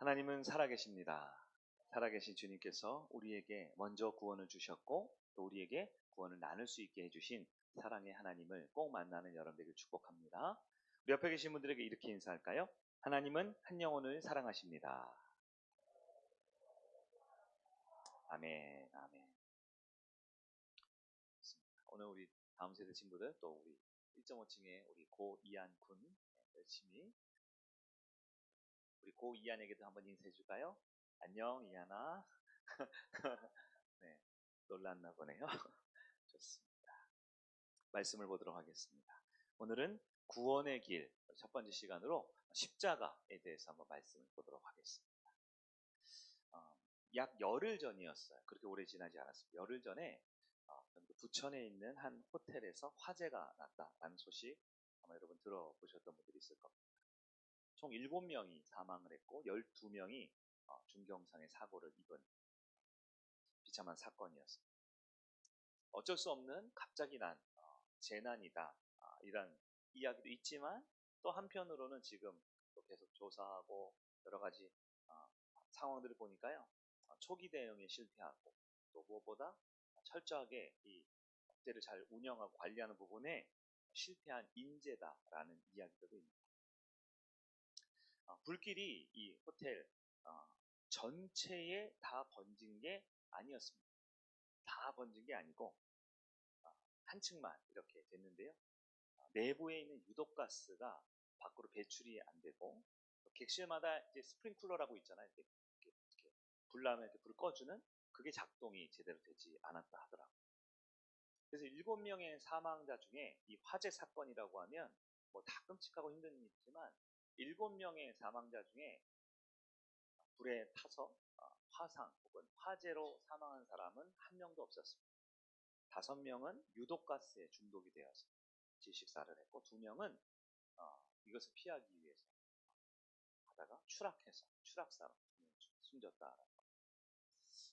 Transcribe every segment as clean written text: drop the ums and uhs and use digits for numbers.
하나님은 살아계십니다. 살아계신 주님께서 우리에게 먼저 구원을 주셨고 또 우리에게 구원을 나눌 수 있게 해주신 사랑의 하나님을 꼭 만나는 여러분들에게 축복합니다. 우리 옆에 계신 분들에게 이렇게 인사할까요? 하나님은 한 영혼을 사랑하십니다. 아멘, 아멘. 오늘 우리 다음 세대 친구들 또 우리 1.5층에 우리 고이한 군 열심히 우리 고이한에게도 한번 인사해 줄까요? 안녕 이한아. 네, 놀랐나 보네요. 좋습니다. 말씀을 보도록 하겠습니다. 오늘은 구원의 길 첫 번째 시간으로 십자가에 대해서 한번 말씀을 보도록 하겠습니다. 약 열흘 전이었어요. 그렇게 오래 지나지 않았습니다. 열흘 전에 부천에 있는 한 호텔에서 화재가 났다라는 소식 아마 여러분 들어보셨던 분들이 있을 겁니다. 총 7명이 사망을 했고 12명이 중경상의 사고를 입은 비참한 사건이었습니다. 어쩔 수 없는 갑자기 난 재난이다 이런 이야기도 있지만 또 한편으로는 지금 또 계속 조사하고 여러 가지 상황들을 보니까요 초기 대응에 실패하고 또 무엇보다 철저하게 이 업체를 잘 운영하고 관리하는 부분에 실패한 인재다라는 이야기들도 있습니다. 불길이 이 호텔 전체에 다 번진 게 아니었습니다. 다 번진 게 아니고 한 층만 이렇게 됐는데요. 내부에 있는 유독가스가 밖으로 배출이 안 되고 객실마다 이제 스프링클러라고 있잖아요. 이렇게 불 나면 이렇게 불을 꺼주는 그게 작동이 제대로 되지 않았다 하더라고요. 그래서 7명의 사망자 중에 이 화재 사건이라고 하면 뭐 다 끔찍하고 힘든 일이지만 7명의 사망자 중에 불에 타서 화상 혹은 화재로 사망한 사람은 한 명도 없었습니다. 5명은 유독가스에 중독이 되어서 질식사를 했고 2명은 이것을 피하기 위해서 하다가 추락해서 추락사로 숨졌다.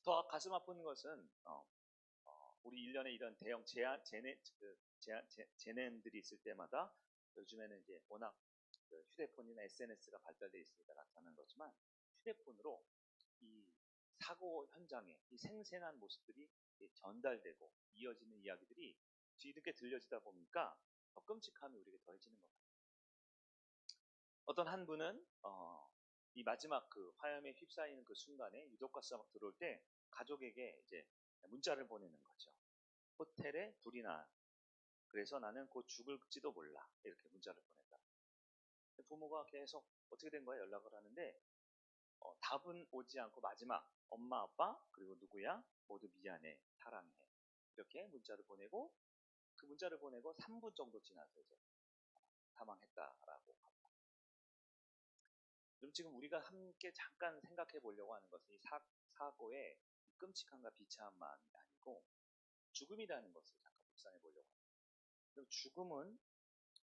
더 가슴 아픈 것은 우리 1년에 이런 대형 재난들이 있을 때마다 요즘에는 이제 워낙 휴대폰이나 SNS가 발달되어 있으니까 나타나는 거지만 휴대폰으로 이 사고 현장의 이 생생한 모습들이 전달되고 이어지는 이야기들이 뒤늦게 들려지다 보니까 더 끔찍함이 우리에게 더해지는 것 같아요. 어떤 한 분은 이 마지막 그 화염에 휩싸이는 그 순간에 유독가스가 막 들어올 때 가족에게 이제 문자를 보내는 거죠. 호텔에 불이 나. 그래서 나는 곧 죽을지도 몰라. 이렇게 문자를 보냈다. 부모가 계속 어떻게 된 거야 연락을 하는데 답은 오지 않고 마지막 엄마 아빠 그리고 누구야 모두 미안해 사랑해 이렇게 문자를 보내고 그 문자를 보내고 3분 정도 지나서 이제 사망했다라고 합니다. 그럼 지금 우리가 함께 잠깐 생각해 보려고 하는 것은 이 사고의 끔찍함과 비참함이 아니고 죽음이라는 것을 잠깐 묵상해 보려고 합니다. 그럼 죽음은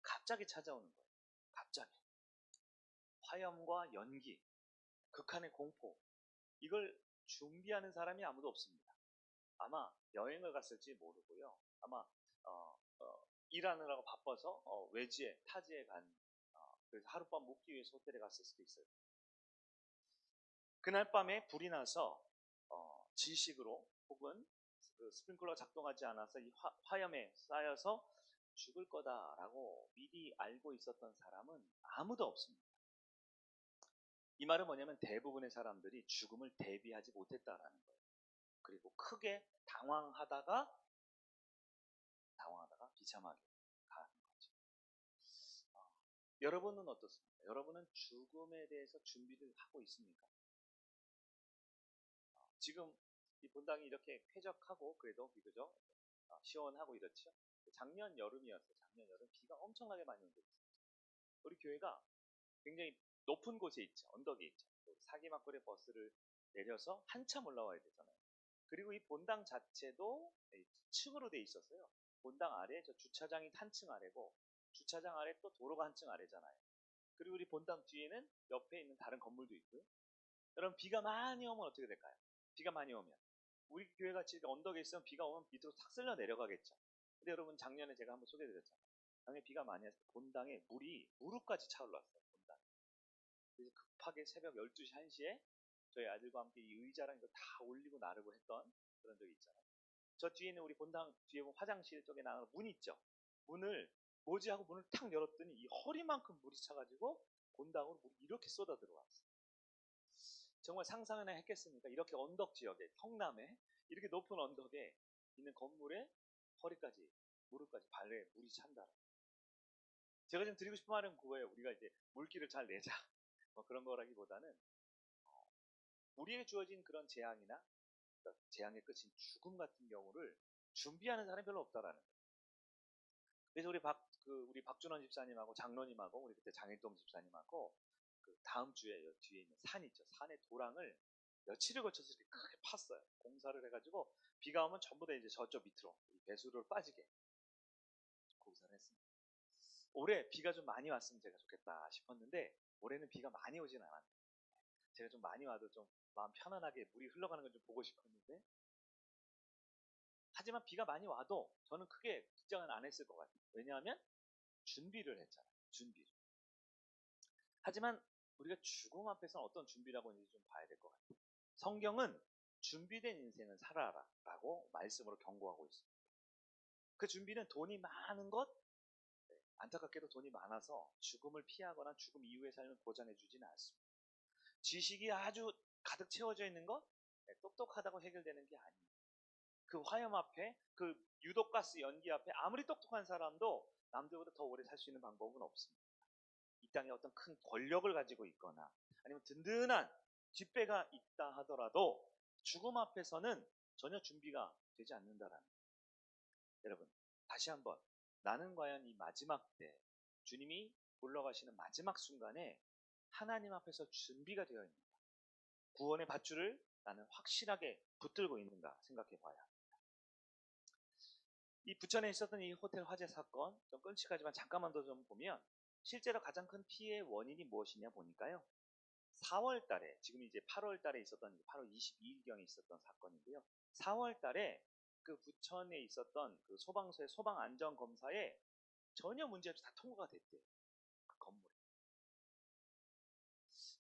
갑자기 찾아오는 거예요. 갑자기 화염과 연기 극한의 공포 이걸 준비하는 사람이 아무도 없습니다. 아마 여행을 갔을지 모르고요. 아마 일하느라고 바빠서 외지에 타지에 간 그래서 하룻밤 묵기 위해서 호텔에 갔을 수도 있어요. 그날 밤에 불이 나서 질식으로 혹은 그 스프링클러가 작동하지 않아서 이 화염에 쌓여서 죽을 거다라고 미리 알고 있었던 사람은 아무도 없습니다. 이 말은 뭐냐면 대부분의 사람들이 죽음을 대비하지 못했다라는 거예요. 그리고 크게 당황하다가 비참하게 가는 거죠. 여러분은 어떻습니까? 여러분은 죽음에 대해서 준비를 하고 있습니까? 지금 이 본당이 이렇게 쾌적하고 그래도 비교적 시원하고 이렇죠. 작년 여름이었어요. 작년 여름 비가 엄청나게 많이 온 적이 있습니다. 우리 교회가 굉장히 높은 곳에 있죠. 언덕에 있죠. 사기막걸리 버스를 내려서 한참 올라와야 되잖아요. 그리고 이 본당 자체도 층으로 돼 있었어요. 본당 아래 저 주차장이 한 층 아래고 주차장 아래 또 도로가 한 층 아래잖아요. 그리고 우리 본당 뒤에는 옆에 있는 다른 건물도 있고요. 여러분 비가 많이 오면 어떻게 될까요? 비가 많이 오면 우리 교회가 지금 언덕에 있으면 비가 오면 밑으로 탁 쓸려 내려가겠죠. 근데 여러분 작년에 제가 한번 소개해드렸잖아요. 작년에 비가 많이 와서 본당에 물이 무릎까지 차올랐어요. 본당. 그래서 급하게 새벽 12시, 1시에 저희 아들과 함께 이 의자랑 이거 다 올리고 나르고 했던 그런 적이 있잖아요. 저 뒤에 있는 우리 본당 뒤에 보면 화장실 쪽에 나가는 문 있죠. 문을 뭐지 하고 문을 탁 열었더니 이 허리만큼 물이 차가지고 본당으로 물이 이렇게 쏟아 들어왔어요. 정말 상상이나 했겠습니까? 이렇게 언덕 지역에 성남에 이렇게 높은 언덕에 있는 건물에 허리까지 무릎까지 발에 물이 찬다. 제가 지금 드리고 싶은 말은 그거예요. 우리가 이제 물기를 잘 내자 뭐 그런 거라기보다는 우리에게 주어진 그런 재앙이나 재앙의 끝인 죽음 같은 경우를 준비하는 사람이 별로 없다라는 거예요. 그래서 우리 박준원 집사님하고 장로님하고 우리 그때 장일동 집사님하고 그 다음 주에 뒤에 있는 산 있죠. 산의 도랑을 며칠을 거쳐서 이렇게 크게 팠어요. 공사를 해가지고 비가 오면 전부 다 이제 저쪽 밑으로 배수로를 빠지게 공사를 했습니다. 올해 비가 좀 많이 왔으면 제가 좋겠다 싶었는데 올해는 비가 많이 오진 않았네요. 제가 좀 많이 와도 좀 마음 편안하게 물이 흘러가는 걸 좀 보고 싶었는데 하지만 비가 많이 와도 저는 크게 긴장은 안 했을 것 같아요. 왜냐하면 준비를 했잖아요. 준비를. 하지만 우리가 죽음 앞에서는 어떤 준비라고 하는지 좀 봐야 될 것 같아요. 성경은 준비된 인생을 살아라 라고 말씀으로 경고하고 있습니다. 그 준비는 돈이 많은 것, 안타깝게도 돈이 많아서 죽음을 피하거나 죽음 이후의 삶을 보장해 주지는 않습니다. 지식이 아주 가득 채워져 있는 것, 똑똑하다고 해결되는 게 아닙니다. 그 화염 앞에, 그 유독가스 연기 앞에 아무리 똑똑한 사람도 남들보다 더 오래 살 수 있는 방법은 없습니다. 이 땅에 어떤 큰 권력을 가지고 있거나 아니면 든든한 뒷배가 있다 하더라도 죽음 앞에서는 전혀 준비가 되지 않는다라는 거예요. 여러분, 다시 한번 나는 과연 이 마지막 때 주님이 올라가시는 마지막 순간에 하나님 앞에서 준비가 되어 있는가? 구원의 밧줄을 나는 확실하게 붙들고 있는가 생각해 봐야 합니다. 이 부천에 있었던 이 호텔 화재 사건 좀 끔찍하지만 잠깐만 더 좀 보면 실제로 가장 큰 피해의 원인이 무엇이냐 보니까요. 4월 달에 지금 이제 8월 달에 있었던 8월 22일경에 있었던 사건인데요. 4월 달에 그 부천에 있었던 그 소방서의 소방 안전 검사에 전혀 문제 없이 다 통과가 됐대요. 그 건물에.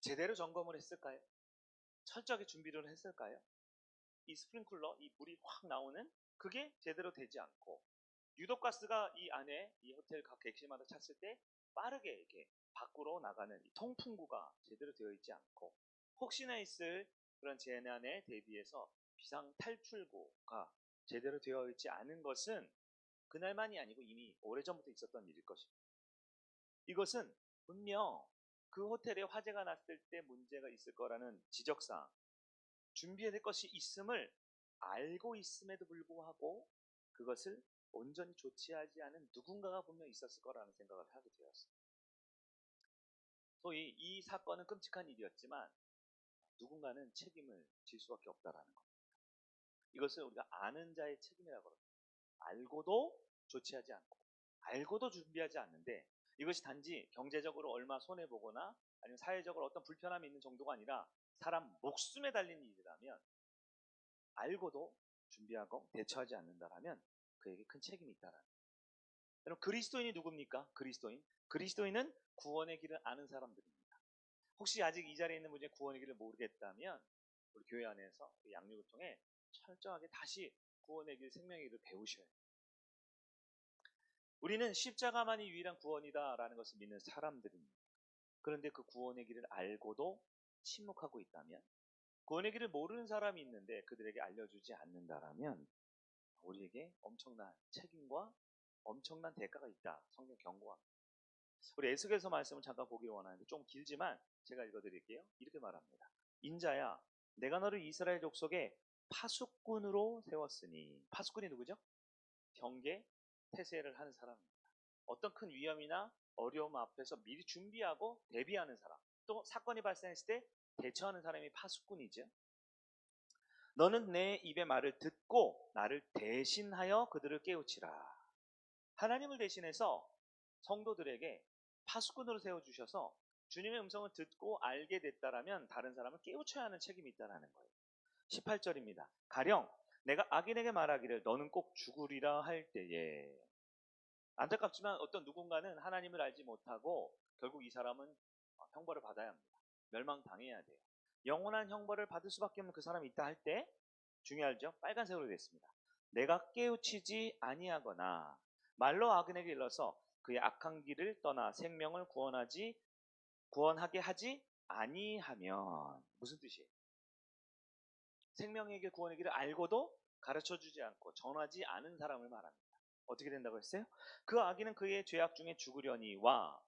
제대로 점검을 했을까요? 철저하게 준비를 했을까요? 이 스프링클러, 이 물이 확 나오는 그게 제대로 되지 않고 유독가스가 이 안에 이 호텔 각 객실마다 찼을 때 빠르게 이렇게 밖으로 나가는 이 통풍구가 제대로 되어 있지 않고 혹시나 있을 그런 재난에 대비해서 비상 탈출구가 제대로 되어 있지 않은 것은 그날만이 아니고 이미 오래전부터 있었던 일일 것입니다. 이것은 분명 그 호텔에 화재가 났을 때 문제가 있을 거라는 지적사항, 준비해야 될 것이 있음을 알고 있음에도 불구하고 그것을 온전히 조치하지 않은 누군가가 분명 있었을 거라는 생각을 하게 되었습니다. 소위 이 사건은 끔찍한 일이었지만 누군가는 책임을 질 수밖에 없다라는 겁니다. 이것을 우리가 아는 자의 책임이라고 합니다. 알고도 조치하지 않고 알고도 준비하지 않는데 이것이 단지 경제적으로 얼마 손해보거나 아니면 사회적으로 어떤 불편함이 있는 정도가 아니라 사람 목숨에 달린 일이라면 알고도 준비하고 대처하지 않는다라면 그에게 큰 책임이 있다라는 거예요. 여러분 그리스도인이 누굽니까? 그리스도인은 구원의 길을 아는 사람들입니다. 혹시 아직 이 자리에 있는 분 중에 구원의 길을 모르겠다면 우리 교회 안에서 양육을 통해 철저하게 다시 구원의 길, 생명의 길을 배우셔야 해요. 우리는 십자가만이 유일한 구원이다라는 것을 믿는 사람들입니다. 그런데 그 구원의 길을 알고도 침묵하고 있다면 구원의 길을 모르는 사람이 있는데 그들에게 알려주지 않는다라면 우리에게 엄청난 책임과 엄청난 대가가 있다. 성경 경고합니다. 우리 에스겔서 말씀을 잠깐 보기 원하는데 좀 길지만 제가 읽어드릴게요. 이렇게 말합니다. 인자야, 내가 너를 이스라엘 족속의 파수꾼으로 세웠으니 파수꾼이 누구죠? 경계, 태세를 하는 사람입니다. 어떤 큰 위험이나 어려움 앞에서 미리 준비하고 대비하는 사람, 또 사건이 발생했을 때 대처하는 사람이 파수꾼이죠. 너는 내 입의 말을 듣고 나를 대신하여 그들을 깨우치라. 하나님을 대신해서 성도들에게 파수꾼으로 세워주셔서 주님의 음성을 듣고 알게 됐다라면 다른 사람을 깨우쳐야 하는 책임이 있다는 거예요. 18절입니다. 가령 내가 악인에게 말하기를 너는 꼭 죽으리라 할 때에 안타깝지만 어떤 누군가는 하나님을 알지 못하고 결국 이 사람은 형벌을 받아야 합니다. 멸망당해야 돼요. 영원한 형벌을 받을 수밖에 없는 그 사람이 있다 할 때 중요하죠. 빨간색으로 됐습니다. 내가 깨우치지 아니하거나 말로 악인에게 일러서 그의 악한 길을 떠나 생명을 구원하게 하지 아니하면 무슨 뜻이에요? 생명에게 구원의 길을 알고도 가르쳐주지 않고 전하지 않은 사람을 말합니다. 어떻게 된다고 했어요? 그 악인은 그의 죄악 중에 죽으려니와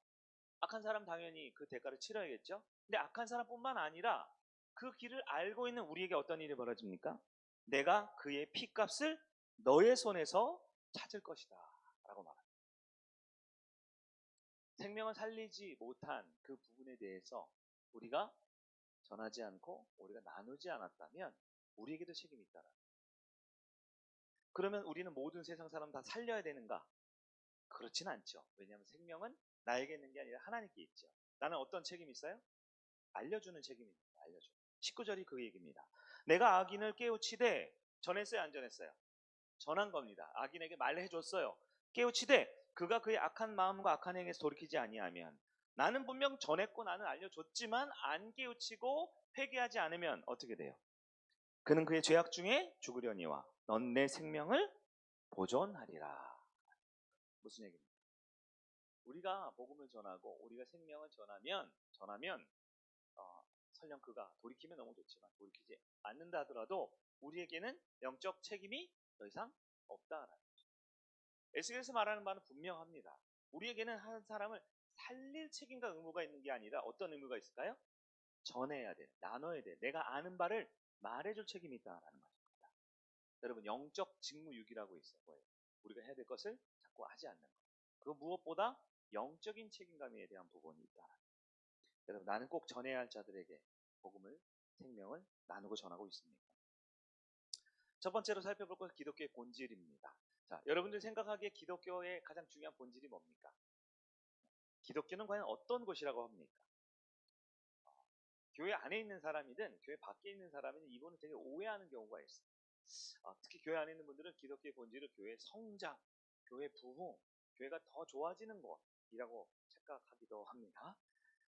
악한 사람 당연히 그 대가를 치러야겠죠. 근데 악한 사람뿐만 아니라 그 길을 알고 있는 우리에게 어떤 일이 벌어집니까? 내가 그의 피값을 너의 손에서 찾을 것이다 라고 말합니다. 생명을 살리지 못한 그 부분에 대해서 우리가 전하지 않고 우리가 나누지 않았다면 우리에게도 책임이 있다라. 그러면 우리는 모든 세상 사람 다 살려야 되는가? 그렇진 않죠. 왜냐하면 생명은 나에게 있는 게 아니라 하나님께 있죠. 나는 어떤 책임이 있어요? 알려주는 책임입니다. 알려줘. 19절이 그 얘기입니다. 내가 악인을 깨우치되 전했어요, 안 전했어요? 전한 겁니다. 악인에게 말해줬어요. 깨우치되 그가 그의 악한 마음과 악한 행에서 돌이키지 아니하면 나는 분명 전했고 나는 알려줬지만 안 깨우치고 회개하지 않으면 어떻게 돼요? 그는 그의 죄악 중에 죽으려니와 넌 내 생명을 보존하리라. 무슨 얘기입니까? 우리가 복음을 전하고 우리가 생명을 전하면 설령 그가 돌이키면 너무 좋지만 돌이키지 않는다 하더라도 우리에게는 영적 책임이 더 이상 없다라는 거죠. 에스겔에서 말하는 바는 분명합니다. 우리에게는 한 사람을 살릴 책임과 의무가 있는 게 아니라 어떤 의무가 있을까요? 전해야 돼, 나눠야 돼, 내가 아는 바를 말해줄 책임이 있다라는 것입니다. 여러분 영적 직무유기라고 있어요. 뭐예요? 우리가 해야 될 것을 자꾸 하지 않는 것. 그 무엇보다 영적인 책임감에 대한 부분이 있다. 여러분 나는 꼭 전해야 할 자들에게 복음을 생명을 나누고 전하고 있습니다. 첫 번째로 살펴볼 것은 기독교의 본질입니다. 자, 여러분들 생각하기에 기독교의 가장 중요한 본질이 뭡니까? 기독교는 과연 어떤 곳이라고 합니까? 교회 안에 있는 사람이든 교회 밖에 있는 사람이든 이분은 되게 오해하는 경우가 있어요. 특히 교회 안에 있는 분들은 기독교의 본질을 교회 성장, 교회 부흥, 교회가 더 좋아지는 것이라고 착각하기도 합니다.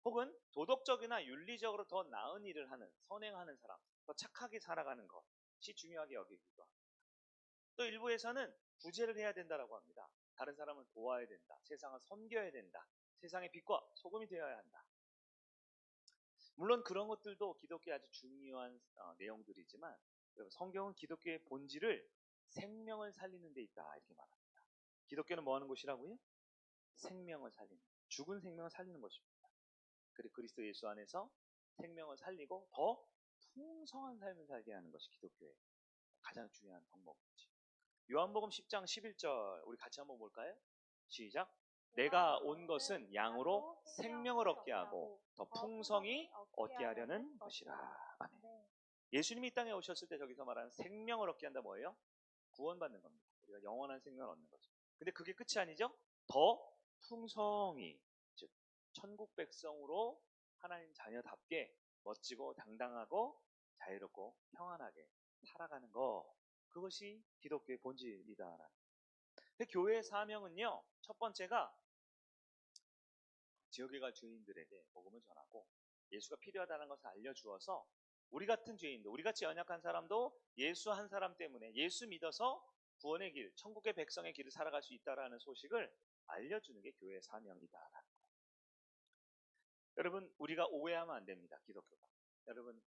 혹은 도덕적이나 윤리적으로 더 나은 일을 하는, 선행하는 사람, 더 착하게 살아가는 것이 중요하게 여기기도 합니다. 또 일부에서는 구제를 해야 된다고 합니다. 다른 사람을 도와야 된다. 세상을 섬겨야 된다. 세상의 빛과 소금이 되어야 한다. 물론 그런 것들도 기독교의 아주 중요한 내용들이지만 성경은 기독교의 본질을 생명을 살리는 데 있다 이렇게 말합니다. 기독교는 뭐 하는 곳이라고요? 생명을 살리는, 죽은 생명을 살리는 것입니다. 그리고 그리스도 예수 안에서 생명을 살리고 더 풍성한 삶을 살게 하는 것이 기독교의 가장 중요한 덕목이지. 요한복음 10장 11절 우리 같이 한번 볼까요? 시작. 내가 온 것은 양으로 생명을 얻게 하고 더 풍성히 얻게 하려는 것이라. 아멘. 예수님이 이 땅에 오셨을 때 저기서 말하는 생명을 얻게 한다 뭐예요? 구원받는 겁니다. 우리가 영원한 생명을 얻는 거죠. 근데 그게 끝이 아니죠? 더 풍성히, 즉 천국 백성으로 하나님 자녀답게 멋지고 당당하고 자유롭고 평안하게 살아가는 거, 그것이 기독교의 본질이다라는. 교회의 사명은요, 첫 번째가 지옥에 갈 죄인들에게 복음을 전하고 예수가 필요하다는 것을 알려주어서 우리 같은 죄인도, 우리 같이 연약한 사람도 예수 한 사람 때문에 예수 믿어서 구원의 길, 천국의 백성의 길을 살아갈 수 있다라는 소식을 알려주는 게 교회의 사명이다라는 거예요. 여러분 우리가 오해하면 안 됩니다. 기독교가. 여러분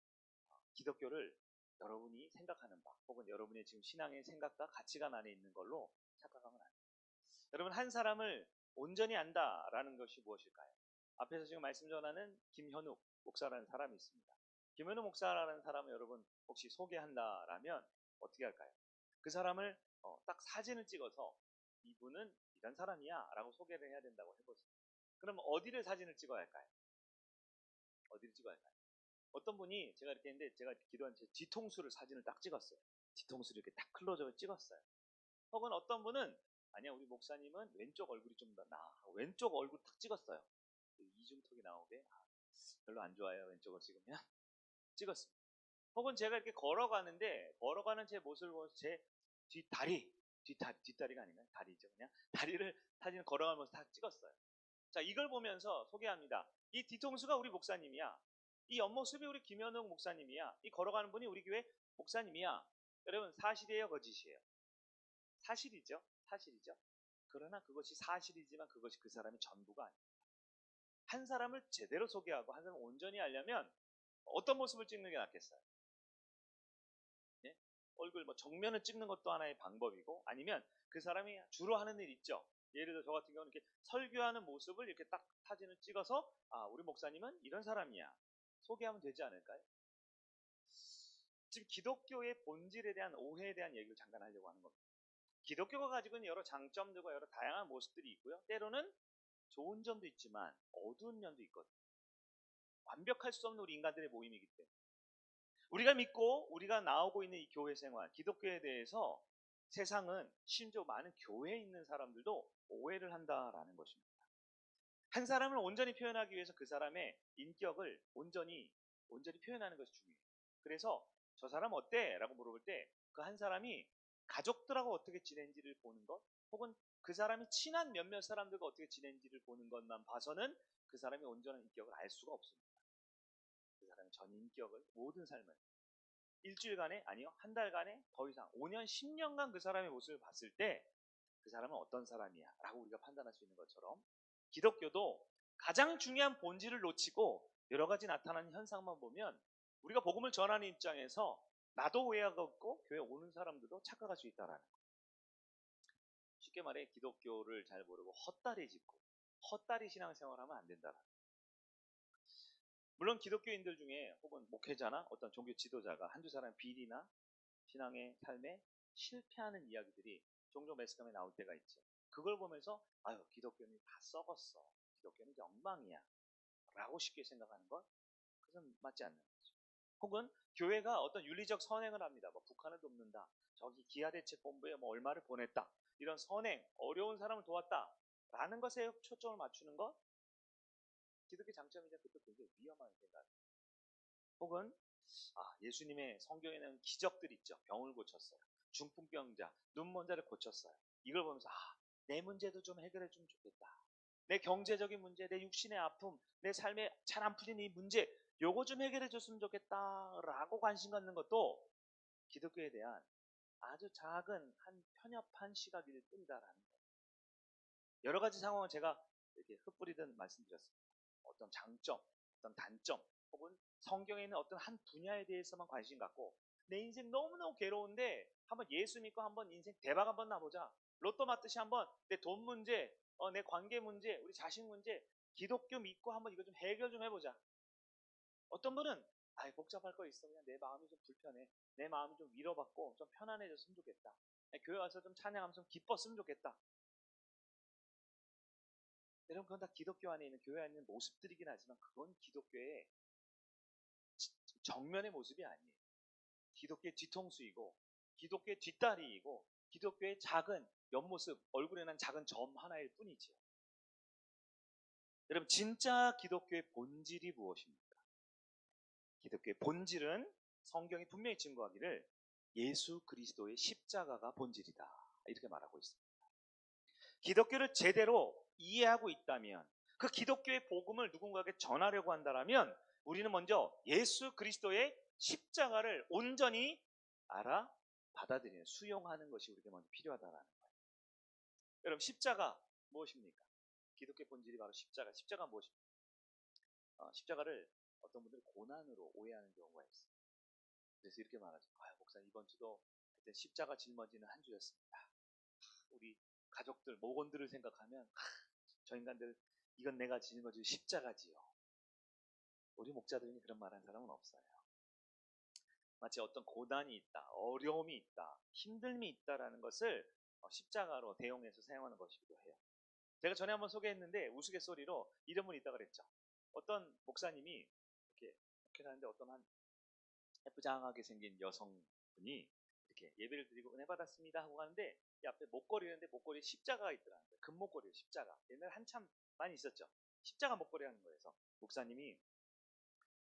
기독교를 여러분이 생각하는 바 혹은 여러분의 지금 신앙의 생각과 가치관 안에 있는 걸로 착각하면 안 됩니다. 여러분 한 사람을 온전히 안다라는 것이 무엇일까요? 앞에서 지금 말씀 전하는 김현욱 목사라는 사람이 있습니다. 김현욱 목사라는 사람을 여러분 혹시 소개한다라면 어떻게 할까요? 그 사람을 딱 사진을 찍어서 이분은 이런 사람이야 라고 소개를 해야 된다고 해보세요. 그럼 어디를 사진을 찍어야 할까요? 어디를 찍어야 할까요? 어떤 분이 제가 이렇게 했는데 제가 기도한 제 뒤통수를 사진을 딱 찍었어요. 뒤통수를 이렇게 딱 클로즈업을 찍었어요. 혹은 어떤 분은 아니야 우리 목사님은 왼쪽 얼굴이 좀 더 나아. 왼쪽 얼굴 딱 찍었어요. 이중턱이 나오게 별로 안 좋아요. 왼쪽을 찍으면 찍었습니다. 혹은 제가 이렇게 걸어가는데 걸어가는 제 모습을 보면서 제 뒷다리가 아닌가요? 다리죠 그냥 다리를 사진 걸어가면서 다 찍었어요. 자 이걸 보면서 소개합니다. 이 뒤통수가 우리 목사님이야. 이 옆모습이 우리 김현웅 목사님이야. 이 걸어가는 분이 우리 교회 목사님이야. 여러분, 사실이에요, 거짓이에요? 사실이죠. 사실이죠. 그러나 그것이 사실이지만 그것이 그 사람의 전부가 아닙니다. 한 사람을 제대로 소개하고 한 사람을 온전히 알려면 어떤 모습을 찍는 게 낫겠어요? 예? 얼굴 정면을 찍는 것도 하나의 방법이고, 아니면 그 사람이 주로 하는 일 있죠. 예를 들어 저 같은 경우는 이렇게 설교하는 모습을 이렇게 딱 사진을 찍어서 우리 목사님은 이런 사람이야 소개하면 되지 않을까요? 지금 기독교의 본질에 대한 오해에 대한 얘기를 잠깐 하려고 하는 겁니다. 기독교가 가지고 있는 여러 장점들과 여러 다양한 모습들이 있고요. 때로는 좋은 점도 있지만 어두운 면도 있거든요. 완벽할 수 없는 우리 인간들의 모임이기 때문에 우리가 믿고 우리가 나오고 있는 이 교회 생활, 기독교에 대해서 세상은 심지어 많은 교회에 있는 사람들도 오해를 한다라는 것입니다. 한 사람을 온전히 표현하기 위해서 그 사람의 인격을 온전히 표현하는 것이 중요해요. 그래서 저 사람 어때? 라고 물어볼 때 그 한 사람이 가족들하고 어떻게 지낸지를 보는 것, 혹은 그 사람이 친한 몇몇 사람들과 어떻게 지낸지를 보는 것만 봐서는 그 사람의 온전한 인격을 알 수가 없습니다. 그 사람의 전 인격을, 모든 삶을 일주일간에, 아니요, 한 달간에, 더 이상 5년, 10년간 그 사람의 모습을 봤을 때 그 사람은 어떤 사람이야 라고 우리가 판단할 수 있는 것처럼, 기독교도 가장 중요한 본질을 놓치고 여러 가지 나타나는 현상만 보면 우리가 복음을 전하는 입장에서 나도 오해가 없고 교회 오는 사람들도 착각할 수 있다라는 거예요. 쉽게 말해 기독교를 잘 모르고 헛다리 짚고 헛다리 신앙생활 하면 안 된다라는 거예요. 물론 기독교인들 중에 혹은 목회자나 어떤 종교 지도자가 한두 사람 비리나 신앙의 삶에 실패하는 이야기들이 종종 매스컴에 나올 때가 있죠. 그걸 보면서 아유, 기독교는 다 썩었어, 기독교는 이제 엉망이야 라고 쉽게 생각하는 건 그것은 맞지 않는 거죠. 혹은 교회가 어떤 윤리적 선행을 합니다. 북한을 돕는다, 저기 기아대책본부에 얼마를 보냈다, 이런 선행, 어려운 사람을 도왔다 라는 것에 초점을 맞추는 것, 기독교 장점이자 그것도 굉장히 위험한 생각입니다. 혹은 예수님의 성경에는 기적들 있죠. 병을 고쳤어요. 중풍병자, 눈먼 자를 고쳤어요. 이걸 보면서 내 문제도 좀 해결해 주면 좋겠다. 내 경제적인 문제, 내 육신의 아픔, 내 삶에 잘 안 풀린 이 문제, 요거 좀 해결해 줬으면 좋겠다라고 관심 갖는 것도 기독교에 대한 아주 작은 한 편협한 시각일 뿐이다라는 거예요. 여러 가지 상황을 제가 이렇게 흩뿌리듯 말씀드렸습니다. 어떤 장점, 어떤 단점, 혹은 성경에 있는 어떤 한 분야에 대해서만 관심 갖고 내 인생 너무너무 괴로운데 한번 예수 믿고 한번 인생 대박 한번 나보자. 로또 맞듯이 한번 내 돈 문제, 내 관계 문제, 우리 자식 문제, 기독교 믿고 한번 이거 좀 해결 좀 해보자. 어떤 분은 복잡할 거 있어, 그냥 내 마음이 좀 불편해, 내 마음이 좀 위로받고 좀 편안해졌으면 좋겠다, 교회 와서 좀 찬양하면서 좀 기뻤으면 좋겠다. 여러분, 그건 다 기독교 안에 있는, 교회 안에 있는 모습들이긴 하지만 그건 기독교의 정면의 모습이 아니에요. 기독교의 뒤통수이고 기독교의 뒷다리이고 기독교의 작은 옆모습, 얼굴에 난 작은 점 하나일 뿐이지요. 여러분, 진짜 기독교의 본질이 무엇입니까? 기독교의 본질은 성경이 분명히 증거하기를 예수 그리스도의 십자가가 본질이다, 이렇게 말하고 있습니다. 기독교를 제대로 이해하고 있다면, 그 기독교의 복음을 누군가에게 전하려고 한다면 우리는 먼저 예수 그리스도의 십자가를 온전히 알아 받아들이는, 수용하는 것이 우리에게 먼저 필요하다는 거예요. 여러분, 십자가 무엇입니까? 기독교의 본질이 바로 십자가 무엇입니까? 십자가를 어떤 분들은 고난으로 오해하는 경우가 있어요. 그래서 이렇게 말하죠. 목사님, 이번 주도 십자가 짊어지는 한 주였습니다. 우리 가족들, 모건들을 생각하면 저 인간들, 이건 내가 짊어질 십자가지요. 우리 목자들이 그런 말하는 사람은 없어요. 마치 어떤 고난이 있다, 어려움이 있다, 힘듦이 있다라는 것을 십자가로 대용해서 사용하는 것이기도 해요. 제가 전에 한번 소개했는데 우스갯소리로 이런 분이 있다 그랬죠. 어떤 목사님이 이렇게 하는데 어떤 한 예쁘장하게 생긴 여성분이 이렇게 예배를 드리고 은혜 받았습니다 하고 가는데 이 앞에 목걸이였는데 목걸이에 십자가가 있더라는 거예요. 금목걸이에요, 십자가. 옛날에 한참 많이 있었죠. 십자가 목걸이 하는 거에서 목사님이,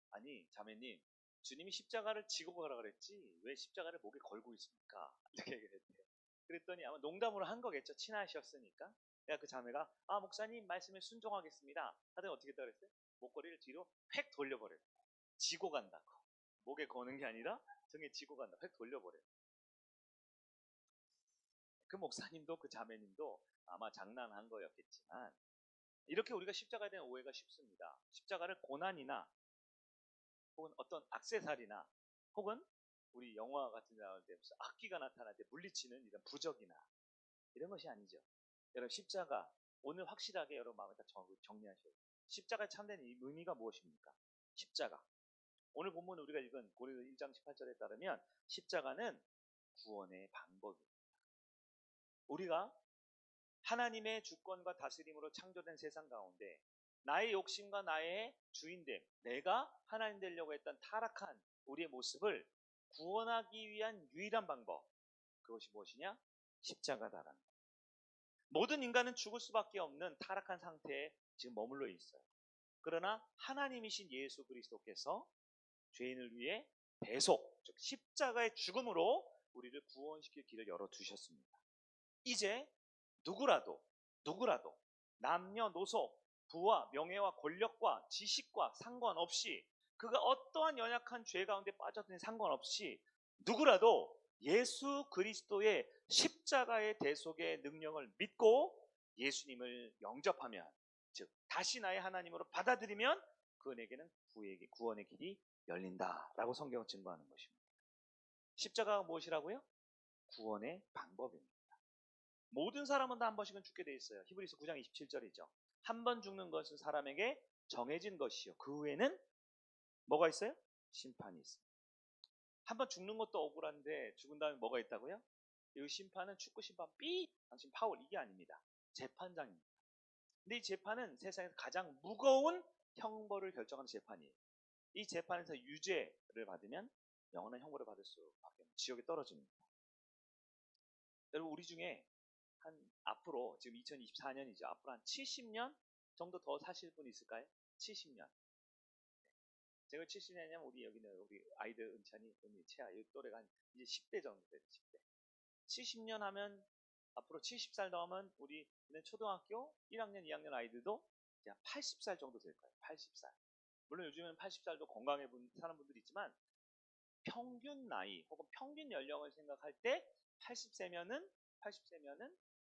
아니 자매님, 주님이 십자가를 지고 가라 그랬지 왜 십자가를 목에 걸고 있습니까? 이렇게 얘기를 했대요. 그랬더니 아마 농담으로 한 거겠죠. 친하셨으니까. 그러니까 그 자매가 목사님 말씀에 순종하겠습니다 하더니 어떻게 했다 그랬어요? 목걸이를 뒤로 획 돌려버려요. 지고 간다고. 목에 거는 게 아니라 등에 지고 간다. 획 돌려버려요. 그 목사님도 그 자매님도 아마 장난한 거였겠지만 이렇게 우리가 십자가에 대한 오해가 쉽습니다. 십자가를 고난이나 혹은 어떤 액세서리나 혹은 우리 영화 같은 데 나올 때 무슨 악기가 나타날 때 물리치는 이런 부적이나 이런 것이 아니죠. 여러분 십자가 오늘 확실하게 여러분 마음에 다 정리하셔야 돼요. 십자가의 참된 의미가 무엇입니까? 십자가. 오늘 본문 우리가 읽은 고린도 1장 18절에 따르면 십자가는 구원의 방법입니다. 우리가 하나님의 주권과 다스림으로 창조된 세상 가운데 나의 욕심과 나의 주인됨, 내가 하나님 되려고 했던 타락한 우리의 모습을 구원하기 위한 유일한 방법, 그것이 무엇이냐? 십자가다라는 것. 모든 인간은 죽을 수밖에 없는 타락한 상태에 지금 머물러 있어요. 그러나 하나님이신 예수 그리스도께서 죄인을 위해 대속, 즉 십자가의 죽음으로 우리를 구원시킬 길을 열어두셨습니다. 이제 누구라도 남녀노소, 부와 명예와 권력과 지식과 상관없이 그가 어떠한 연약한 죄 가운데 빠졌든지 상관없이 누구라도 예수 그리스도의 십자가의 대속의 능력을 믿고 예수님을 영접하면, 즉 다시 나의 하나님으로 받아들이면 그에게는 구원의 길이 열린다라고 성경은 증거하는 것입니다. 십자가가 무엇이라고요? 구원의 방법입니다. 모든 사람은 다 한 번씩은 죽게 돼 있어요. 히브리서 9장 27절이죠. 한 번 죽는 것은 사람에게 정해진 것이요. 그 후에는 뭐가 있어요? 심판이 있습니다. 한 번 죽는 것도 억울한데 죽은 다음에 뭐가 있다고요? 이 심판은 축구 심판 당신 파울 이게 아닙니다. 재판장입니다. 근데 이 재판은 세상에서 가장 무거운 형벌을 결정하는 재판이에요. 이 재판에서 유죄를 받으면 영원한 형벌을 받을 수밖에 없는 지옥에 떨어집니다. 여러분 우리 중에 앞으로 지금 2024년이죠. 앞으로 한 70년 정도 더 사실 분 있을까요? 70년. 제가 70년이면 우리 아이들 은찬이, 채아 이 또래가 이제 10대 정도 돼요. 10대. 70년 하면 앞으로 70살 더 하면 우리는 초등학교 1학년, 2학년 아이들도 이제 80살 정도 될 거예요. 80살. 물론 요즘에는 80살도 건강해 사는 분들이 있지만 평균 나이 혹은 평균 연령을 생각할 때 80세면은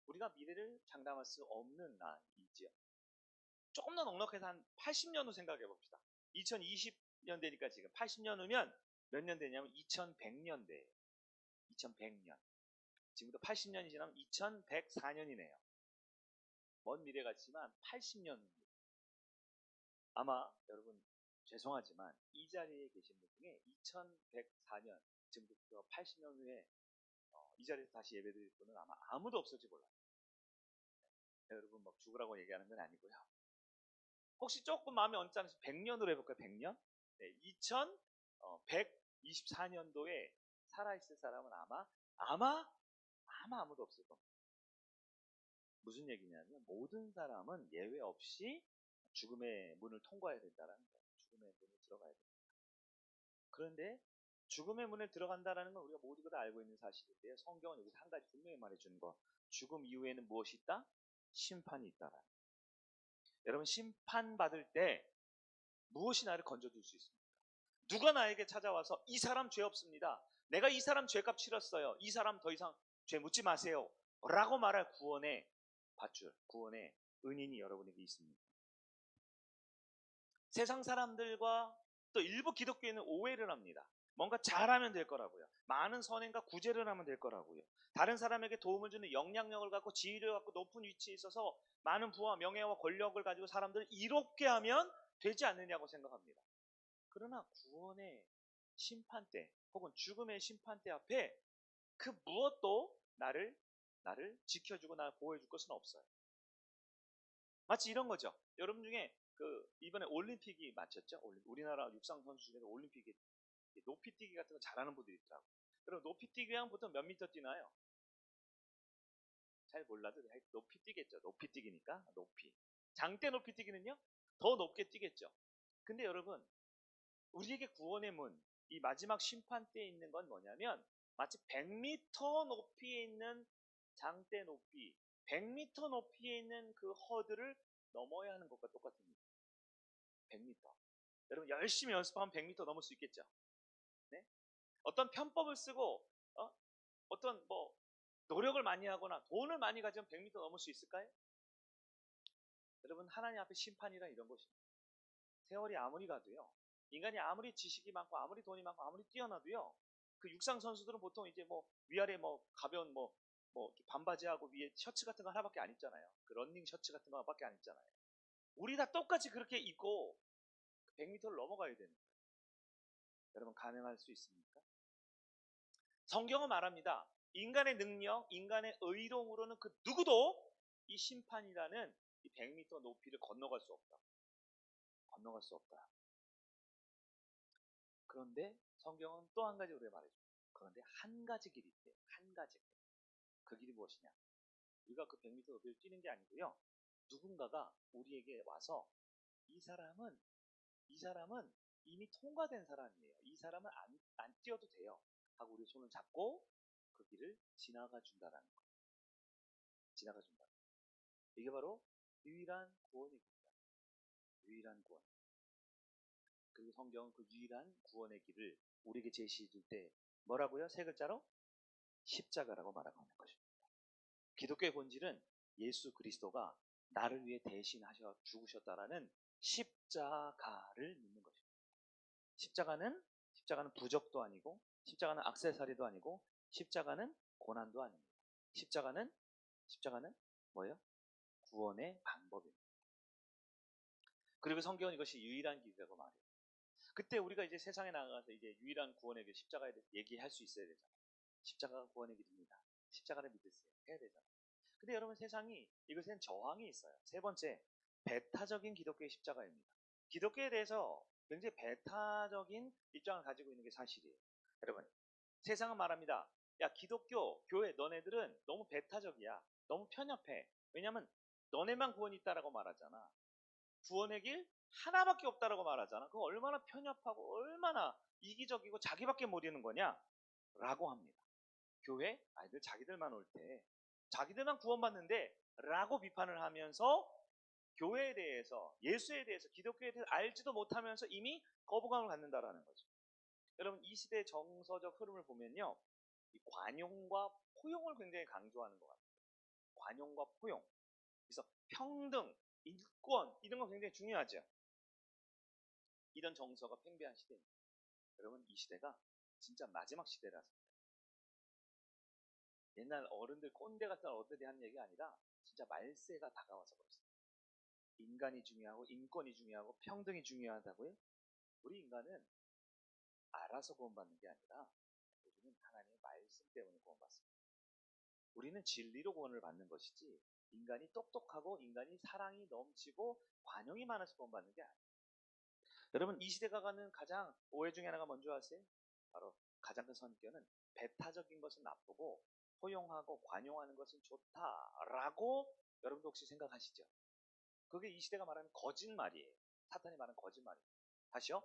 우리가 미래를 장담할 수 없는 나이지요. 조금 더 넉넉해서 한 80년 후 생각해 봅시다. 2020년 되니까 지금 80년 후면 몇 년 되냐면 2100년 돼요. 2100년. 지금부터 80년이 지나면 2104년이네요. 먼 미래 같지만 80년 후입니다. 아마 여러분 죄송하지만 이 자리에 계신 분 중에 2104년 지금부터 80년 후에 이 자리에서 다시 예배드릴 분은 아마 아무도 없을지 몰라요. 네, 여러분 뭐 죽으라고 얘기하는 건 아니고요. 혹시 조금 마음이 언짢으시면 100년으로 해볼까요? 100년? 네, 2124년도에 살아있을 사람은 아마 아무도 없을 겁니다. 무슨 얘기냐면 모든 사람은 예외 없이 죽음의 문을 통과해야 된다는 거예요. 죽음의 문을 들어가야 됩니다. 그런데 죽음의 문에 들어간다는 건 우리가 모두가 다 알고 있는 사실인데요. 성경은 여기서 한 가지 분명히 말해주는 거. 죽음 이후에는 무엇이 있다? 심판이 있다라는 거예요. 여러분 심판받을 때 무엇이 나를 건져줄 수 있습니까? 누가 나에게 찾아와서 이 사람 죄 없습니다. 내가 이 사람 죄값 치렀어요. 이 사람 더 이상 죄 묻지 마세요. 라고 말할 구원의 밧줄, 구원의 은인이 여러분에게 있습니다. 세상 사람들과 또 일부 기독교인은 오해를 합니다. 뭔가 잘하면 될 거라고요. 많은 선행과 구제를 하면 될 거라고요. 다른 사람에게 도움을 주는 영향력을 갖고 지위를 갖고 높은 위치에 있어서 많은 부와 명예와 권력을 가지고 사람들을 이롭게 하면 되지 않느냐고 생각합니다. 그러나 구원의 심판대 혹은 죽음의 심판대 앞에 그 무엇도 나를 지켜주고 나를 보호해줄 것은 없어요. 마치 이런 거죠. 여러분 중에 이번에 올림픽이 마쳤죠? 우리나라 육상 선수 중에서 올림픽에 높이뛰기 같은 거 잘하는 분들이 있더라고요. 그럼 높이뛰기 하면 보통 몇 미터 뛰나요? 잘 몰라도 높이 뛰겠죠. 높이 뛰기니까 높이. 장대 높이 뛰기는요? 더 높게 뛰겠죠. 근데 여러분 우리에게 구원의 문, 이 마지막 심판대에 있는 건 뭐냐면 마치 100m 높이에 있는 장대 높이, 100m 높이에 있는 그 허들을 넘어야 하는 것과 똑같습니다. 100m. 여러분 열심히 연습하면 100m 넘을 수 있겠죠. 네? 어떤 편법을 쓰고 어떤 뭐 노력을 많이 하거나 돈을 많이 가지면 100m 넘을 수 있을까요? 여러분 하나님 앞에 심판이란 이런 것입니다. 세월이 아무리 가도요. 인간이 아무리 지식이 많고 아무리 돈이 많고 아무리 뛰어나도요. 그 육상 선수들은 보통 이제 뭐 위아래 뭐 가벼운 뭐 반바지하고 위에 셔츠 같은 거 하나밖에 안 입잖아요. 그 런닝 셔츠 같은 거밖에 안 입잖아요. 우리 다 똑같이 그렇게 입고 100m를 넘어가야 되는 거예요. 여러분 가능할 수 있습니까? 성경은 말합니다. 인간의 능력, 인간의 의로움으로는 그 누구도 이 심판이라는 이 100m 높이를 건너갈 수 없다. 건너갈 수 없다. 그런데 성경은 또 한 가지 우리가 말해줍니다. 그런데 한 가지 길이 있대요. 한 가지 길. 그 길이 무엇이냐? 우리가 그 100m 높이를 뛰는 게 아니고요. 누군가가 우리에게 와서 이 사람은 이미 통과된 사람이에요. 이 사람은 안 뛰어도 돼요. 하고 우리 손을 잡고 그 길을 지나가 준다라는 거예요. 지나가 준다. 이게 바로 유일한 구원의 길이다. 유일한 구원. 그리고 성경은 그 유일한 구원의 길을 우리에게 제시해 줄 때 뭐라고요? 세 글자로? 십자가라고 말하고 있는 것입니다. 기독교의 본질은 예수 그리스도가 나를 위해 대신하셔 죽으셨다라는 십자가를 믿는 것입니다. 십자가는 부적도 아니고 십자가는 액세서리도 아니고 십자가는 고난도 아닙니다. 십자가는 뭐예요? 구원의 방법입니다. 그리고 성경은 이것이 유일한 길이라고 말해요. 그때 우리가 이제 세상에 나가서 이제 유일한 구원의 길 십자가에 대해서 얘기할 수 있어야 되잖아요. 십자가가 구원의 길입니다. 십자가를 믿으세요. 해야 되잖아요. 근데 여러분 세상이 이것엔 저항이 있어요. 세 번째, 배타적인 기독교의 십자가입니다. 기독교에 대해서 굉장히 배타적인 입장을 가지고 있는 게 사실이에요. 여러분, 세상은 말합니다. 야, 기독교, 교회, 너네들은 너무 배타적이야. 너무 편협해. 왜냐면 너네만 구원이 있다라고 말하잖아. 구원의 길 하나밖에 없다라고 말하잖아. 그거 얼마나 편협하고 얼마나 이기적이고 자기밖에 모르는 거냐? 라고 합니다. 교회 아이들 자기들만 올 때 자기들만 구원받는데 라고 비판을 하면서 교회에 대해서 예수에 대해서 기독교에 대해서 알지도 못하면서 이미 거부감을 갖는다라는 거죠. 여러분 이 시대의 정서적 흐름을 보면요. 이 관용과 포용을 굉장히 강조하는 것 같아요. 관용과 포용. 그래서 평등, 인권 이런 거 굉장히 중요하죠. 이런 정서가 팽배한 시대입니다. 여러분 이 시대가 진짜 마지막 시대라서 옛날 어른들 꼰대 같은 어른들이 하는 얘기가 아니라 진짜 말세가 다가와서 그렇습니다. 인간이 중요하고 인권이 중요하고 평등이 중요하다고요? 우리 인간은 알아서 구원받는 게 아니라 우리는 하나님의 말씀 때문에 구원받습니다. 우리는 진리로 구원을 받는 것이지 인간이 똑똑하고 인간이 사랑이 넘치고 관용이 많아서 구원받는 게 아니에요. 여러분 이 시대가 가는 가장 오해 중에 하나가 뭔지 아세요? 바로 가장 큰 선입견은 배타적인 것은 나쁘고 포용하고 관용하는 것은 좋다라고 여러분도 혹시 생각하시죠? 그게 이 시대가 말하는 거짓말이에요. 사탄이 말하는 거짓말이에요. 다시요.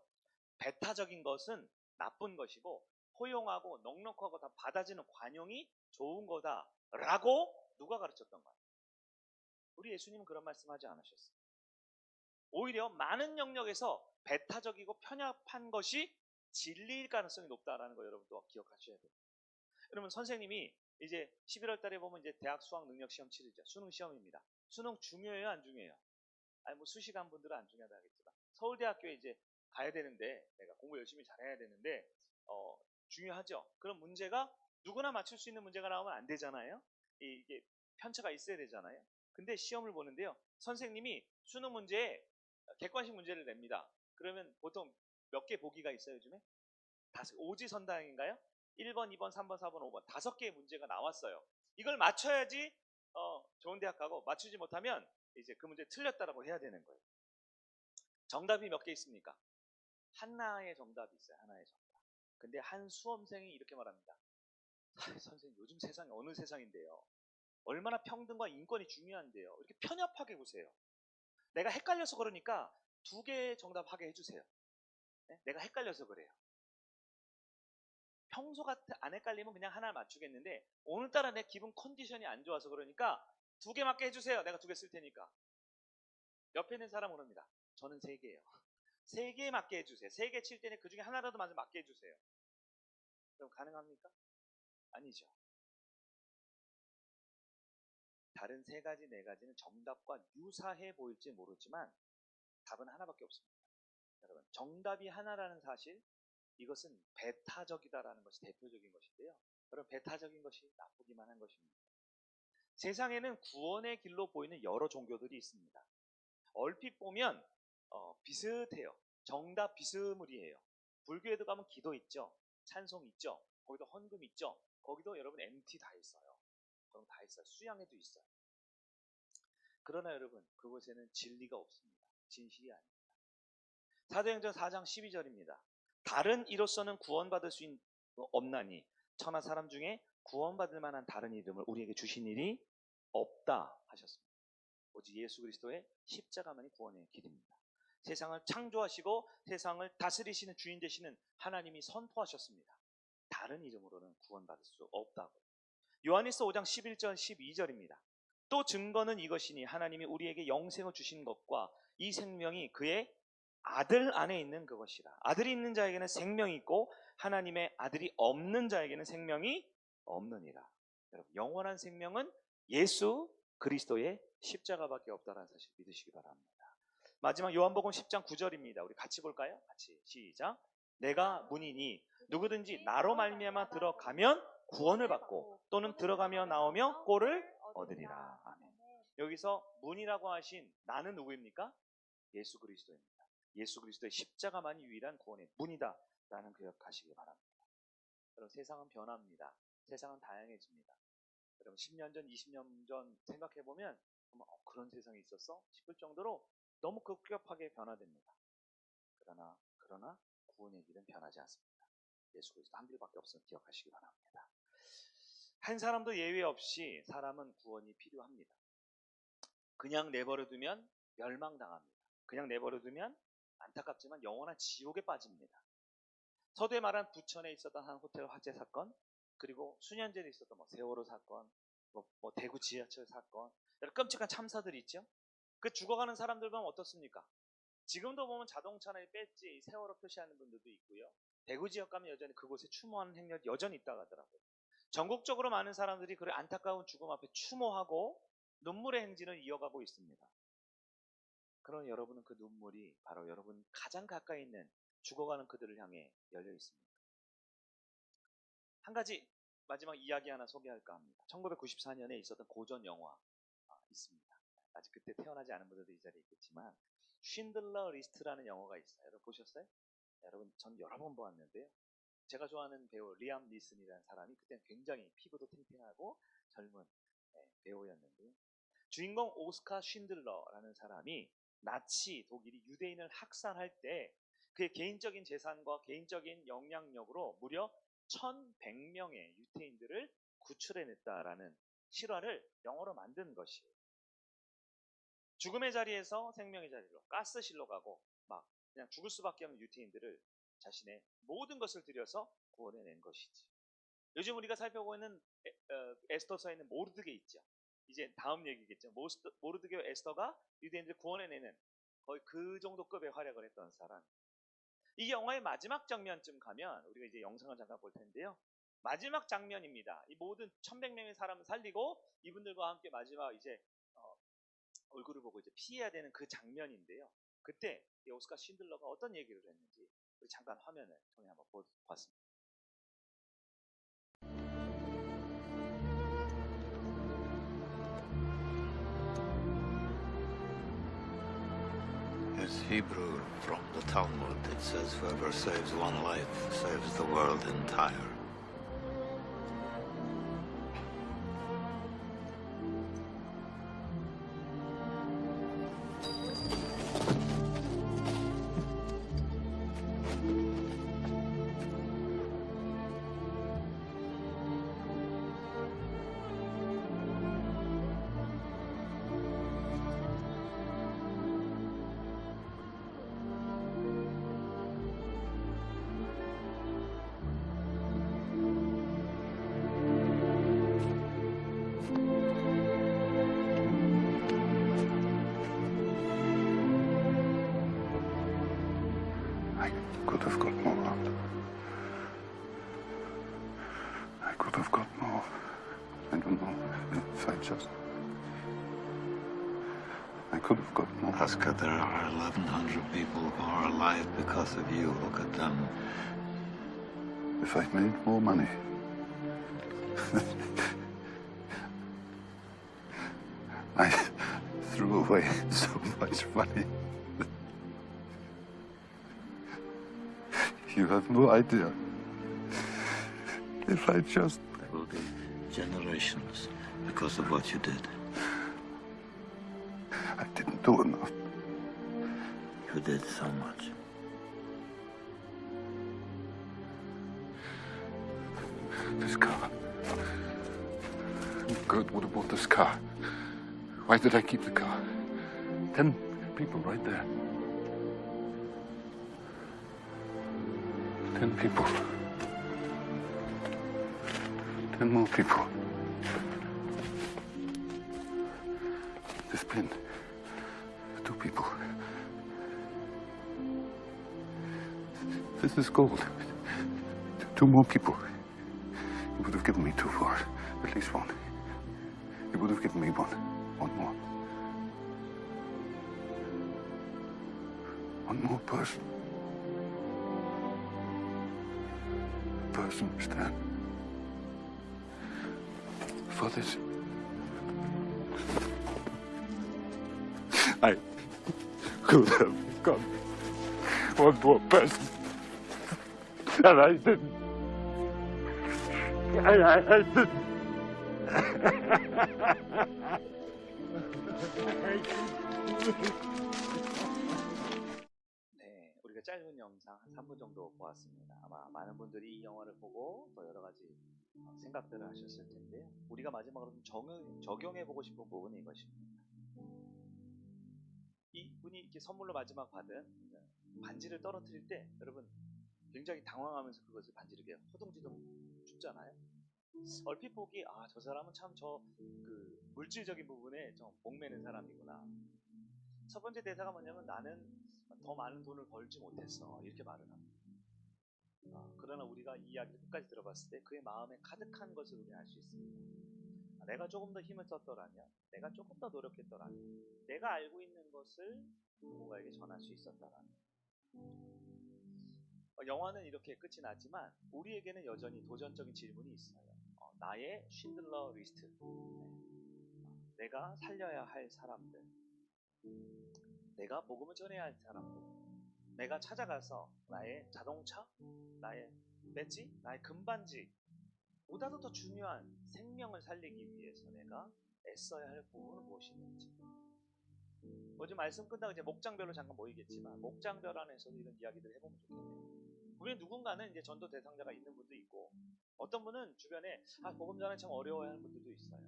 배타적인 것은 나쁜 것이고 포용하고 넉넉하고 다 받아지는 관용이 좋은 거다라고 누가 가르쳤던 거예요? 우리 예수님은 그런 말씀하지 않으셨어요. 오히려 많은 영역에서 배타적이고 편협한 것이 진리일 가능성이 높다라는 거 여러분도 기억하셔야 돼요. 여러분 선생님이 이제 11월 달에 보면 이제 대학 수학 능력 시험 치르죠. 수능 시험입니다. 수능 중요해요, 안 중요해요? 아니 뭐 수시간 분들은 안 중요하다 하겠지만 서울대학교에 이제 가야 되는데 내가 공부 열심히 잘해야 되는데 중요하죠. 그런 문제가 누구나 맞출 수 있는 문제가 나오면 안 되잖아요. 이게 편차가 있어야 되잖아요. 근데 시험을 보는데요. 선생님이 수능 문제에 객관식 문제를 냅니다. 그러면 보통 몇 개 보기가 있어요, 요즘에? 오지선다형인가요? 1번, 2번, 3번, 4번, 5번. 5개의 문제가 나왔어요. 이걸 맞춰야지 좋은 대학 가고 맞추지 못하면 이제 그 문제 틀렸다라고 해야 되는 거예요. 정답이 몇 개 있습니까? 하나의 정답이 있어요. 하나의 정답. 근데 한 수험생이 이렇게 말합니다. 선생님 요즘 세상이 어느 세상인데요. 얼마나 평등과 인권이 중요한데요. 이렇게 편협하게 보세요. 내가 헷갈려서 그러니까 2개 정답하게 해주세요. 네? 내가 헷갈려서 그래요. 평소 같은 안 헷갈리면 그냥 하나 맞추겠는데 오늘따라 내 기분 컨디션이 안 좋아서 그러니까 2개 맞게 해주세요. 내가 2개 쓸 테니까. 옆에 있는 사람 그럽니다. 저는 3개예요. 3개 맞게 해주세요. 3개 칠 때는 그 중에 하나라도 맞게 해주세요. 그럼 가능합니까? 아니죠. 다른 3가지, 4가지는 정답과 유사해 보일지 모르지만 답은 하나밖에 없습니다. 여러분, 정답이 하나라는 사실, 이것은 배타적이다라는 것이 대표적인 것인데요. 여러분, 배타적인 것이 나쁘기만 한 것입니다. 세상에는 구원의 길로 보이는 여러 종교들이 있습니다. 얼핏 보면 비슷해요. 정답 비스무리해요. 불교에도 가면 기도 있죠. 찬송 있죠. 거기도 헌금 있죠. 거기도 여러분 MT 다 있어요. 그럼 다 있어요. 수양에도 있어요. 그러나 여러분, 그곳에는 진리가 없습니다. 진실이 아닙니다. 사도행전 4장 12절입니다. 다른 이로서는 구원받을 수 없나니 천하 사람 중에 구원받을 만한 다른 이름을 우리에게 주신 일이 없다 하셨습니다. 오직 예수 그리스도의 십자가만이 구원의 길입니다. 세상을 창조하시고 세상을 다스리시는 주인 되시는 하나님이 선포하셨습니다. 다른 이름으로는 구원받을 수 없다고. 요한일서 5장 11절 12절입니다. 또 증거는 이것이니 하나님이 우리에게 영생을 주신 것과 이 생명이 그의 아들 안에 있는 그것이라. 아들이 있는 자에게는 생명이 있고 하나님의 아들이 없는 자에게는 생명이 없느니라. 여러분, 영원한 생명은 예수 그리스도의 십자가밖에 없다는 사실 믿으시기 바랍니다. 마지막 요한복음 10장 9절입니다. 우리 같이 볼까요? 같이 시작. 내가 문이니 누구든지 나로 말미암아 들어가면 구원을 받고 또는 들어가며 나오며 꼴을 얻으리라. 아멘. 여기서 문이라고 하신 나는 누구입니까? 예수 그리스도입니다. 예수 그리스도의 십자가만이 유일한 구원의 문이다 라는 기억하시기 바랍니다. 여러분, 세상은 변합니다. 세상은 다양해집니다. 여러분, 10년 전, 20년 전 생각해보면 그런 세상이 있었어? 싶을 정도로 너무 급격하게 변화됩니다. 그러나 구원의 길은 변하지 않습니다. 예수 그리스도 한 길밖에 없음을 기억하시기 바랍니다. 한 사람도 예외 없이 사람은 구원이 필요합니다. 그냥 내버려두면 멸망당합니다. 그냥 내버려두면 안타깝지만 영원한 지옥에 빠집니다. 서두에 말한 부천에 있었던 한 호텔 화재 사건, 그리고 수년 전에 있었던 세월호 사건, 대구 지하철 사건, 여러 끔찍한 참사들이 있죠. 그 죽어가는 사람들 보면 어떻습니까? 지금도 보면 자동차나 배지 세월호 표시하는 분들도 있고요. 대구 지역 가면 여전히 그곳에 추모하는 행렬이 여전히 있다고 하더라고요. 전국적으로 많은 사람들이 그 안타까운 죽음 앞에 추모하고 눈물의 행진을 이어가고 있습니다. 그런 여러분은 그 눈물이 바로 여러분 가장 가까이 있는 죽어가는 그들을 향해 열려 있습니다. 한 가지 마지막 이야기 하나 소개할까 합니다. 1994년에 있었던 고전 영화 있습니다. 아직 그때 태어나지 않은 분들도 이 자리에 있겠지만 쉰들러 리스트라는 영화가 있어요. 여러분 보셨어요? 여러분, 전 여러 번 보았는데요. 제가 좋아하는 배우 리암 니슨이라는 사람이 그때는 굉장히 피부도 탱탱하고 젊은 배우였는데요. 주인공 오스카 쉰들러라는 사람이 나치 독일이 유대인을 학살할 때 그의 개인적인 재산과 개인적인 영향력으로 무려 1100명의 유대인들을 구출해냈다라는 실화를 영어로 만든 것이에요. 죽음의 자리에서 생명의 자리로 가스실로 가고 막 그냥 죽을 수밖에 없는 유대인들을 자신의 모든 것을 들여서 구원해낸 것이지. 요즘 우리가 살펴보고 있는 에스더서에 있는 모르드게 있죠. 이제 다음 얘기겠죠. 모르드게와 에스더가 유대인들을 구원해내는 거의 그 정도 급의 활약을 했던 사람. 이 영화의 마지막 장면쯤 가면 우리가 이제 영상을 잠깐 볼 텐데요. 마지막 장면입니다. 이 모든 1100명의 사람을 살리고 이분들과 함께 마지막 이제 얼굴을 보고 이제 피해야 되는 그 장면인데요. 그때 이 오스카 쉰들러가 어떤 얘기를 했는지 우리 잠깐 화면을 통해 한번 봤습니다. It's Hebrew from the Talmud. It says, whoever saves one life saves the world entire. could have got more out. I could have got more. I don't know if I just... I could have got more. Oscar, there are 1,100 people who are alive because of you. Look at them. If I'd made more money... I threw away so much money. You have no idea. If I just... There will be generations because of what you did. I didn't do enough. You did so much. This car. Kurt would have bought this car. Why did I keep the car? 10 people right there. 10 people. 10 more people. This pin. 2 people. This is gold. 2 more people. You would have given me 2 for it. At least 1. You would have given me 1. 1 more. 1 more person. A person, Stan. For this. I could have got 1 more person. And I didn't. I didn't. 네, 우리가 짧은 영상 한 3분 정도 보았습니다. 아마 많은 분들이 이 영화를 보고 또 여러 가지 생각들을 하셨을 텐데요. 우리가 마지막으로 좀 적용해보고 싶은 부분이 이것입니다. 이분이 이렇게 선물로 마지막 받은 반지를 떨어뜨릴 때 여러분 굉장히 당황하면서 그것을 반지를 이렇게 허둥지둥 줍잖아요. 얼핏 보기 저 사람은 참 그 물질적인 부분에 좀 목매는 사람이구나. 첫 번째 대사가 뭐냐면 나는 더 많은 돈을 벌지 못했어 이렇게 말을 합니다. 그러나 우리가 이 이야기를 끝까지 들어봤을 때 그의 마음에 가득한 것을 우리는 알 수 있습니다. 내가 조금 더 힘을 썼더라면, 내가 조금 더 노력했더라면, 내가 알고 있는 것을 누군가에게 전할 수 있었다라는. 영화는 이렇게 끝이 났지만 우리에게는 여전히 도전적인 질문이 있어요. 나의 쉰들러 리스트, 내가 살려야 할 사람들, 내가 복음을 전해야 할 사람들, 내가 찾아가서 나의 자동차, 나의 배지, 나의 금반지 보다도 더 중요한 생명을 살리기 위해서 내가 애써야 할 부분은 무엇이 있는지. 어제 말씀 끝나고 이제 목장별로 잠깐 모이겠지만 목장별 안에서도 이런 이야기들을 해보면 좋겠네요. 우리 누군가는 이제 전도 대상자가 있는 분도 있고 어떤 분은 주변에 복음 전하기 참 어려워하는 분들도 있어요.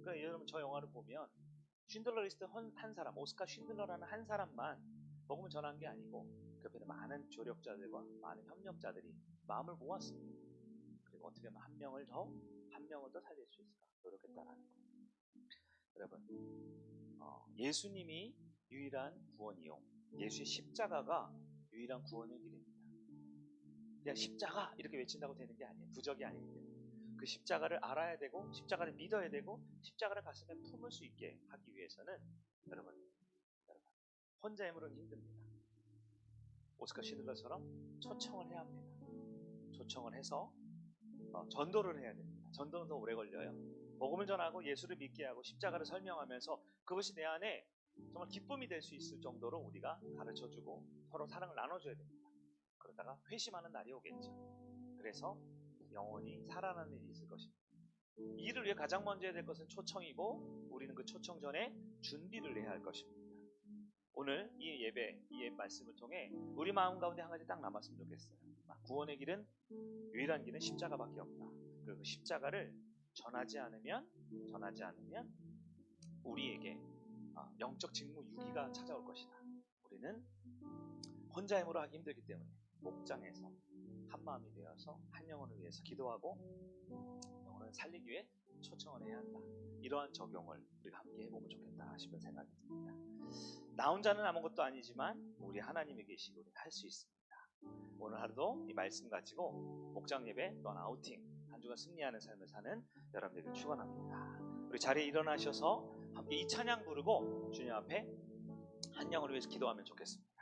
그러니까 여러분 저 영화를 보면 쉰들러 리스트 한 사람, 오스카 쉰들러라는 한 사람만 복음을 전한 게 아니고 그 옆에 많은 조력자들과 많은 협력자들이 마음을 모았습니다. 그리고 어떻게 하면 한 명을 더 살릴 수 있을까 노력했다라는 거예요. 여러분, 예수님이 유일한 구원이요, 예수의 십자가가 유일한 구원의 길입니다. 그냥 십자가 이렇게 외친다고 되는 게 아니에요. 부적이 아니기 때문에 그 십자가를 알아야 되고 십자가를 믿어야 되고 십자가를 가슴에 품을 수 있게 하기 위해서는 여러분 혼자 힘으로는 힘듭니다. 오스카 쉰들러처럼 초청을 해야 합니다. 초청을 해서 전도를 해야 됩니다. 전도는 더 오래 걸려요. 복음을 전하고 예수를 믿게 하고 십자가를 설명하면서 그것이 내 안에 정말 기쁨이 될 수 있을 정도로 우리가 가르쳐주고 서로 사랑을 나눠줘야 됩니다. 그러다가 회심하는 날이 오겠죠. 그래서 영원히 살아나는 일이 있을 것입니다. 이 일을 위해 가장 먼저 해야 될 것은 초청이고 우리는 그 초청 전에 준비를 해야 할 것입니다. 오늘 이 예배, 이 말씀을 통해 우리 마음 가운데 한 가지 딱 남았으면 좋겠어요. 구원의 길은 유일한 길은 십자가밖에 없다. 그리고 십자가를 전하지 않으면 우리에게 영적 직무 유기가 찾아올 것이다. 우리는 혼자 힘으로 하기 힘들기 때문에 목장에서 한 마음이 되어서 한 영혼을 위해서 기도하고 영혼을 살리기 위해 초청을 해야 한다. 이러한 적용을 우리가 함께 해보면 좋겠다 싶은 생각이 듭니다. 나 혼자는 아무것도 아니지만 우리 하나님이 계시고 우리는 할 수 있습니다. 오늘 하루도 이 말씀 가지고 목장 예배 또는 아우팅 한 주간 승리하는 삶을 사는 여러분들을 축원합니다. 우리 자리에 일어나셔서 함께 이 찬양 부르고 주님 앞에 한 영을 위해서 기도하면 좋겠습니다.